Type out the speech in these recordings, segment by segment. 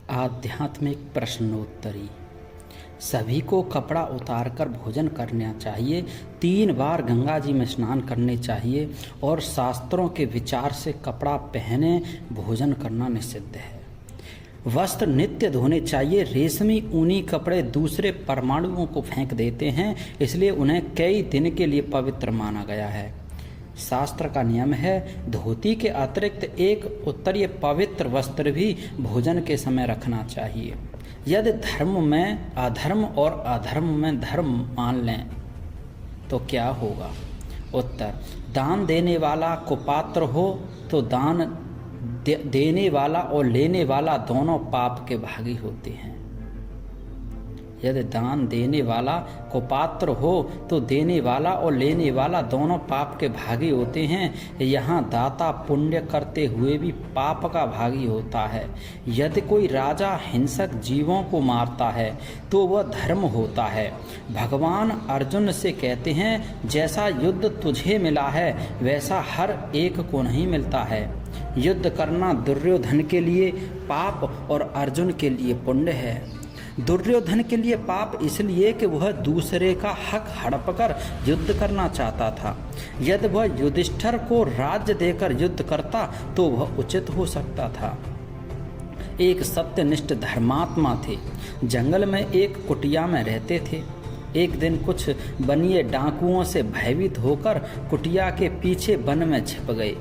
आध्यात्मिक प्रश्नोत्तरी। सभी को कपड़ा उतारकर भोजन करना चाहिए। 3 बार गंगा जी में स्नान करने चाहिए और शास्त्रों के विचार से कपड़ा पहने भोजन करना निषिद्ध है। वस्त्र नित्य धोने चाहिए। रेशमी ऊनी कपड़े दूसरे परमाणुओं को फेंक देते हैं, इसलिए उन्हें कई दिन के लिए पवित्र माना गया है। शास्त्र का नियम है धोती के अतिरिक्त एक उत्तरीय पवित्र वस्त्र भी भोजन के समय रखना चाहिए। यदि धर्म में अधर्म और अधर्म में धर्म मान लें तो क्या होगा? उत्तर, दान देने वाला कुपात्र हो तो दान देने वाला और लेने वाला दोनों पाप के भागी होते हैं। यदि दान देने वाला कुपात्र हो तो देने वाला और लेने वाला दोनों पाप के भागी होते हैं। यहाँ दाता पुण्य करते हुए भी पाप का भागी होता है। यदि कोई राजा हिंसक जीवों को मारता है तो वह धर्म होता है। भगवान अर्जुन से कहते हैं, जैसा युद्ध तुझे मिला है वैसा हर एक को नहीं मिलता है। युद्ध करना दुर्योधन के लिए पाप और अर्जुन के लिए पुण्य है। दुर्योधन के लिए पाप इसलिए कि वह दूसरे का हक हड़प कर युद्ध करना चाहता था। यदि वह युधिष्ठिर को राज्य देकर युद्ध करता तो वह उचित हो सकता था। एक सत्यनिष्ठ धर्मात्मा थे। जंगल में एक कुटिया में रहते थे। एक दिन कुछ बनिए डाकुओं से भयभीत होकर कुटिया के पीछे वन में छिप गए।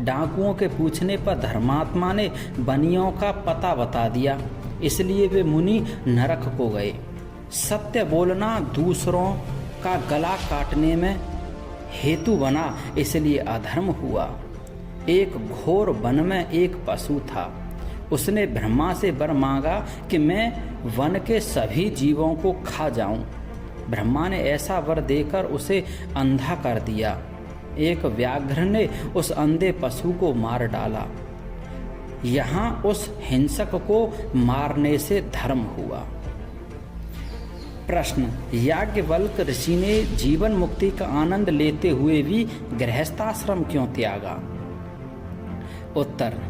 डाकुओं के पूछने पर धर्मात्मा ने बनियों का पता बता दिया, इसलिए वे मुनि नरक को गए। सत्य बोलना दूसरों का गला काटने में हेतु बना, इसलिए अधर्म हुआ। एक घोर वन में एक पशु था। उसने ब्रह्मा से वर मांगा कि मैं वन के सभी जीवों को खा जाऊं। ब्रह्मा ने ऐसा वर देकर उसे अंधा कर दिया। एक व्याघ्र ने उस अंधे पशु को मार डाला। यहाँ उस हिंसक को मारने से धर्म हुआ। प्रश्न, याज्ञवल्क्य ऋषि ने जीवन मुक्ति का आनंद लेते हुए भी गृहस्थाश्रम क्यों त्यागा? उत्तर,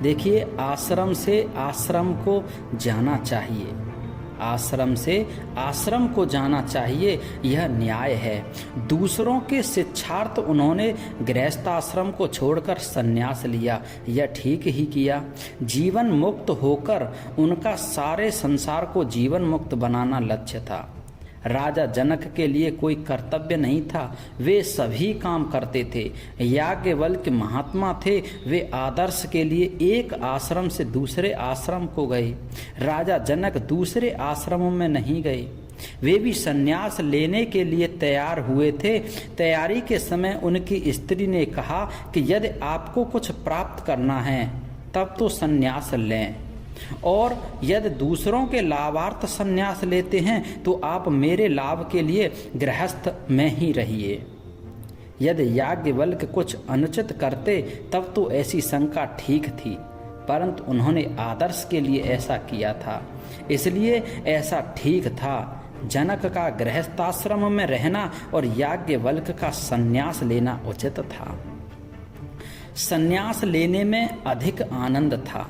देखिए, आश्रम से आश्रम को जाना चाहिए। आश्रम से आश्रम को जाना चाहिए, यह न्याय है। दूसरों के शिक्षार्थ उन्होंने गृहस्थाश्रम को छोड़कर संन्यास लिया, यह ठीक ही किया। जीवन मुक्त होकर उनका सारे संसार को जीवन मुक्त बनाना लक्ष्य था। राजा जनक के लिए कोई कर्तव्य नहीं था, वे सभी काम करते थे। याज्ञवल्क्य महात्मा थे, वे आदर्श के लिए एक आश्रम से दूसरे आश्रम को गए। राजा जनक दूसरे आश्रमों में नहीं गए, वे भी संन्यास लेने के लिए तैयार हुए थे। तैयारी के समय उनकी स्त्री ने कहा कि यदि आपको कुछ प्राप्त करना है तब तो संन्यास लें, और यदि दूसरों के लाभार्थ संन्यास लेते हैं तो आप मेरे लाभ के लिए गृहस्थ में ही रहिए। यदि याज्ञवल्क्य कुछ अनुचित करते तब तो ऐसी शंका ठीक थी, परंतु उन्होंने आदर्श के लिए ऐसा किया था, इसलिए ऐसा ठीक था। जनक का गृहस्थाश्रम में रहना और याज्ञवल्क्य का संन्यास लेना उचित था। संन्यास लेने में अधिक आनंद था।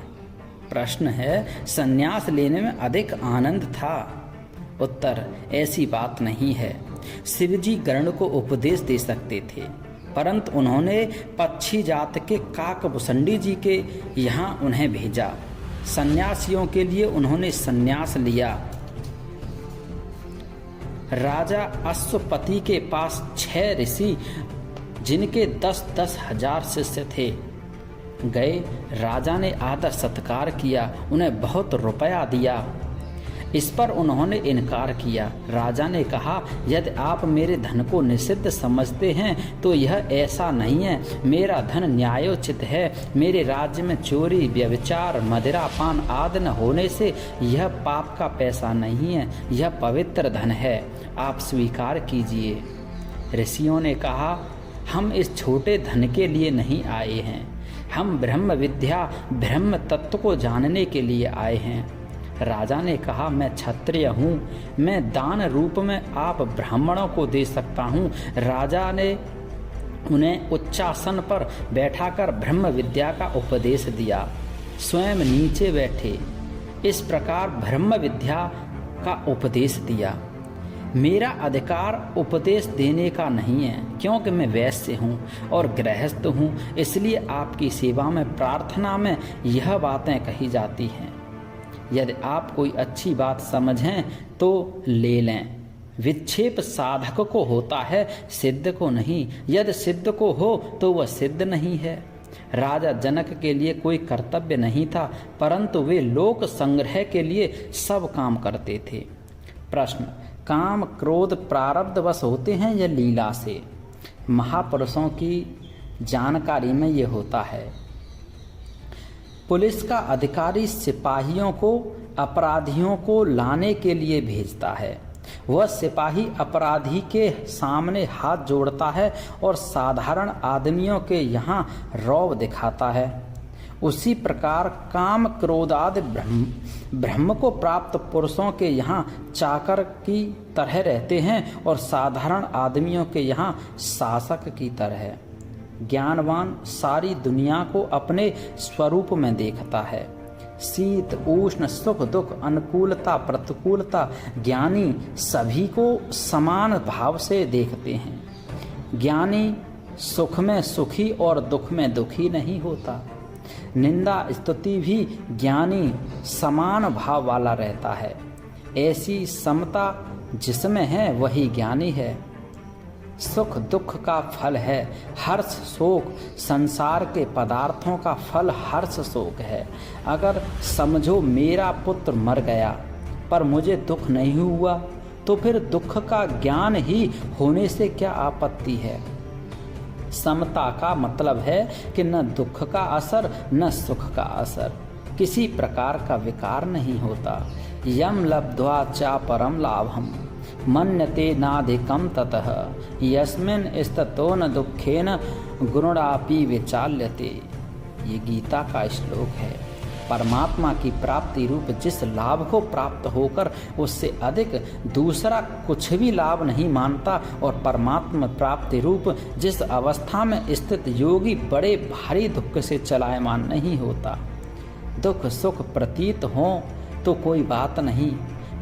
प्रश्न है, संन्यास लेने में अधिक आनंद था? उत्तर, ऐसी बात नहीं है। शिवजी गरुड़ को उपदेश दे सकते थे, परंतु उन्होंने पक्षी जात के काकभुसंडी जी के यहाँ उन्हें भेजा। सन्यासियों के लिए उन्होंने संन्यास लिया। राजा अश्वपति के पास 6 ऋषि, जिनके 10-10 हजार शिष्य थे, गए। राजा ने आदर सत्कार किया, उन्हें बहुत रुपया दिया। इस पर उन्होंने इनकार किया। राजा ने कहा, यदि आप मेरे धन को निषिद्ध समझते हैं तो यह ऐसा नहीं है। मेरा धन न्यायोचित है। मेरे राज्य में चोरी, व्यभिचार, मदिरापान आदि न होने से यह पाप का पैसा नहीं है, यह पवित्र धन है, आप स्वीकार कीजिए। ऋषियों ने कहा, हम इस छोटे धन के लिए नहीं आए हैं, हम ब्रह्म विद्या, ब्रह्म तत्व को जानने के लिए आए हैं। राजा ने कहा, मैं क्षत्रिय हूँ, मैं दान रूप में आप ब्राह्मणों को दे सकता हूँ। राजा ने उन्हें उच्चासन पर बैठाकर ब्रह्म विद्या का उपदेश दिया। स्वयं नीचे बैठे। इस प्रकार ब्रह्म विद्या का उपदेश दिया। मेरा अधिकार उपदेश देने का नहीं है, क्योंकि मैं वैश्य हूँ और गृहस्थ हूँ, इसलिए आपकी सेवा में प्रार्थना में यह बातें कही जाती हैं। यदि आप कोई अच्छी बात समझें तो ले लें। विक्षेप साधक को होता है, सिद्ध को नहीं। यदि सिद्ध को हो तो वह सिद्ध नहीं है। राजा जनक के लिए कोई कर्तव्य नहीं था, परंतु वे लोक संग्रह के लिए सब काम करते थे। प्रश्न, काम क्रोध प्रारब्धवश होते हैं या लीला से? महापुरुषों की जानकारी में ये होता है। पुलिस का अधिकारी सिपाहियों को अपराधियों को लाने के लिए भेजता है। वह सिपाही अपराधी के सामने हाथ जोड़ता है और साधारण आदमियों के यहाँ रौब दिखाता है। उसी प्रकार काम क्रोधादि ब्रह्म को प्राप्त पुरुषों के यहाँ चाकर की तरह रहते हैं और साधारण आदमियों के यहाँ शासक की तरह। ज्ञानवान सारी दुनिया को अपने स्वरूप में देखता है। शीत उष्ण सुख दुख अनुकूलता प्रतिकूलता ज्ञानी सभी को समान भाव से देखते हैं। ज्ञानी सुख में सुखी और दुख में दुखी नहीं होता। निंदा स्तुति भी ज्ञानी समान भाव वाला रहता है। ऐसी समता जिसमें है वही ज्ञानी है। सुख दुख का फल है हर्ष शोक, संसार के पदार्थों का फल हर्ष शोक है। अगर समझो मेरा पुत्र मर गया पर मुझे दुख नहीं हुआ, तो फिर दुख का ज्ञान ही होने से क्या आपत्ति है? समता का मतलब है कि न दुख का असर न सुख का असर, किसी प्रकार का विकार नहीं होता। यम लब्ध्वा चा परम लाभम मन्यते नाधिकम ततः यस्मिन् स्ततो न दुखेन गुरुणापि विचाल्यते। ये गीता का श्लोक है। परमात्मा की प्राप्ति रूप जिस लाभ को प्राप्त होकर उससे अधिक दूसरा कुछ भी लाभ नहीं मानता, और परमात्मा प्राप्ति रूप जिस अवस्था में स्थित योगी बड़े भारी दुख से चलायमान नहीं होता। दुख सुख प्रतीत हो तो कोई बात नहीं,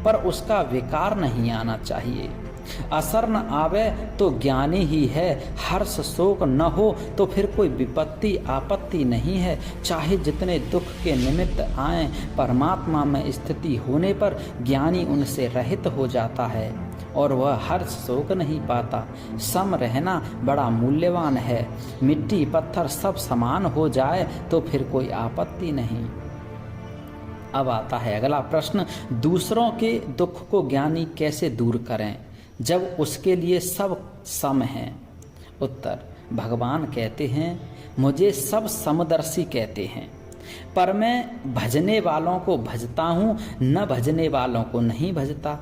पर उसका विकार नहीं आना चाहिए। असर न आवे तो ज्ञानी ही है। हर्ष शोक न हो तो फिर कोई विपत्ति आपत्ति नहीं है। चाहे जितने दुख के निमित्त आए, परमात्मा में स्थिति होने पर ज्ञानी उनसे रहित हो जाता है और वह हर्ष शोक नहीं पाता। सम रहना बड़ा मूल्यवान है। मिट्टी पत्थर सब समान हो जाए तो फिर कोई आपत्ति नहीं। अब आता है अगला प्रश्न, दूसरों के दुख को ज्ञानी कैसे दूर करें जब उसके लिए सब सम हैं? उत्तर, भगवान कहते हैं, मुझे सब समदर्शी कहते हैं, पर मैं भजने वालों को भजता हूँ, न भजने वालों को नहीं भजता।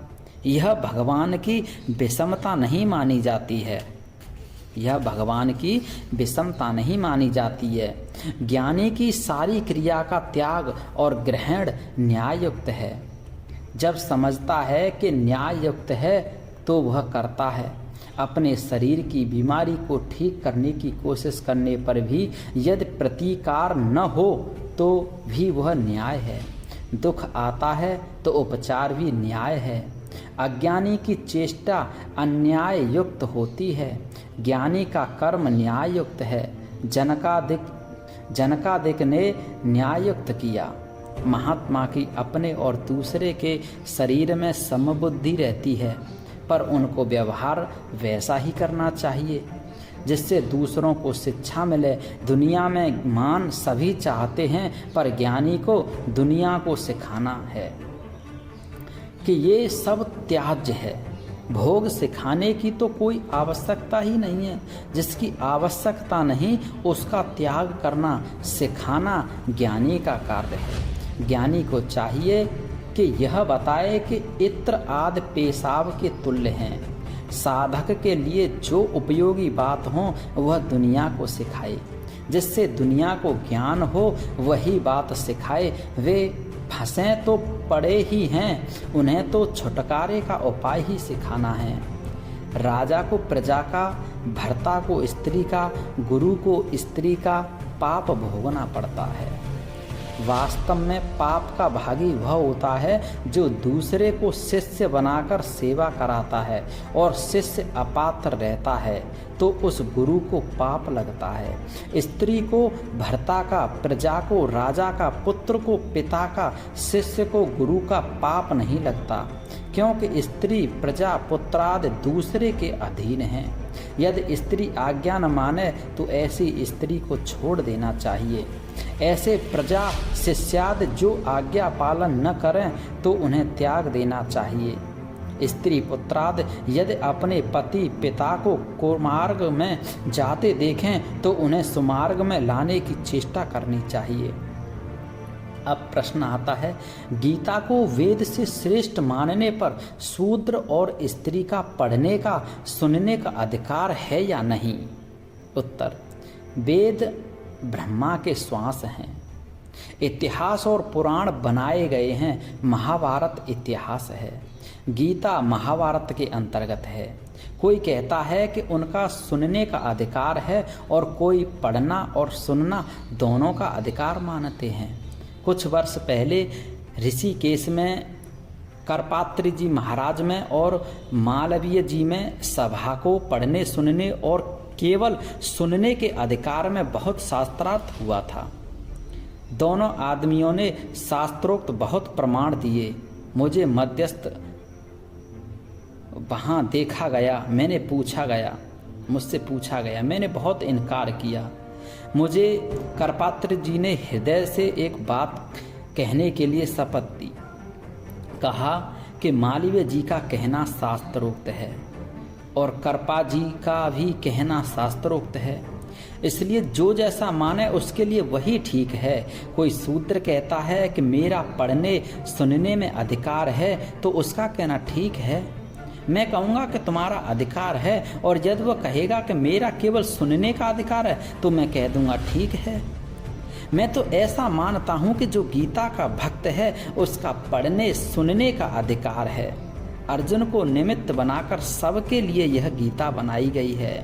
यह भगवान की विषमता नहीं मानी जाती है। यह भगवान की विषमता नहीं मानी जाती है। ज्ञानी की सारी क्रिया का त्याग और ग्रहण न्याययुक्त है। जब समझता है कि न्याययुक्त है तो वह करता है। अपने शरीर की बीमारी को ठीक करने की कोशिश करने पर भी यदि प्रतिकार न हो तो भी वह न्याय है। दुख आता है तो उपचार भी न्याय है। अज्ञानी की चेष्टा अन्याय युक्त होती है, ज्ञानी का कर्म न्याय युक्त है। जनकादिक ने न्यायुक्त किया। महात्मा की अपने और दूसरे के शरीर में समबुद्धि रहती है, पर उनको व्यवहार वैसा ही करना चाहिए जिससे दूसरों को शिक्षा मिले। दुनिया में मान सभी चाहते हैं, पर ज्ञानी को दुनिया को सिखाना है कि ये सब त्याज्य है। भोग सिखाने की तो कोई आवश्यकता ही नहीं है। जिसकी आवश्यकता नहीं उसका त्याग करना सिखाना ज्ञानी का कार्य है। ज्ञानी को चाहिए कि यह बताए कि इत्र आदि पेशाब के तुल्य हैं। साधक के लिए जो उपयोगी बात हो वह दुनिया को सिखाए। जिससे दुनिया को ज्ञान हो वही बात सिखाए। वे फंसे तो पड़े ही हैं, उन्हें तो छुटकारे का उपाय ही सिखाना है। राजा को प्रजा का, भर्ता को स्त्री का, गुरु को स्त्री का पाप भोगना पड़ता है। वास्तव में पाप का भागी वह होता है जो दूसरे को शिष्य बनाकर सेवा कराता है और शिष्य अपात्र रहता है तो उस गुरु को पाप लगता है। स्त्री को भर्ता का, प्रजा को राजा का, पुत्र को पिता का, शिष्य को गुरु का पाप नहीं लगता, क्योंकि स्त्री प्रजा पुत्रादि दूसरे के अधीन है। यदि स्त्री आज्ञा न माने तो ऐसी स्त्री को छोड़ देना चाहिए। ऐसे प्रजा शिष्यादि जो आज्ञा पालन न करें तो उन्हें त्याग देना चाहिए। स्त्री पुत्रादि यदि अपने पति पिता को कुमार्ग में जाते देखें तो उन्हें सुमार्ग में लाने की चेष्टा करनी चाहिए। अब प्रश्न आता है, गीता को वेद से श्रेष्ठ मानने पर शूद्र और स्त्री का पढ़ने का, सुनने का अधिकार है या नहीं? उत्तर, वेद ब्रह्मा के श्वास हैं। इतिहास और पुराण बनाए गए हैं। महाभारत इतिहास है, गीता महाभारत के अंतर्गत है। कोई कहता है कि उनका सुनने का अधिकार है और कोई पढ़ना और सुनना दोनों का अधिकार मानते हैं। कुछ वर्ष पहले ऋषिकेश में करपात्री जी महाराज में और मालवीय जी में सभा को पढ़ने सुनने और केवल सुनने के अधिकार में बहुत शास्त्रार्थ हुआ था। दोनों आदमियों ने शास्त्रोक्त बहुत प्रमाण दिए। मुझे मध्यस्थ वहाँ देखा गया, मुझसे पूछा गया, मैंने बहुत इनकार किया। मुझे करपात्र जी ने हृदय से एक बात कहने के लिए शपथ दी। कहा कि मालवीय जी का कहना शास्त्रोक्त है और करपा जी का भी कहना शास्त्रोक्त है, इसलिए जो जैसा माने उसके लिए वही ठीक है। कोई शूद्र कहता है कि मेरा पढ़ने सुनने में अधिकार है तो उसका कहना ठीक है। मैं कहूँगा कि तुम्हारा अधिकार है, और यदि वह कहेगा कि मेरा केवल सुनने का अधिकार है तो मैं कह दूंगा ठीक है। मैं तो ऐसा मानता हूँ कि जो गीता का भक्त है उसका पढ़ने सुनने का अधिकार है। अर्जुन को निमित्त बनाकर सबके लिए यह गीता बनाई गई है।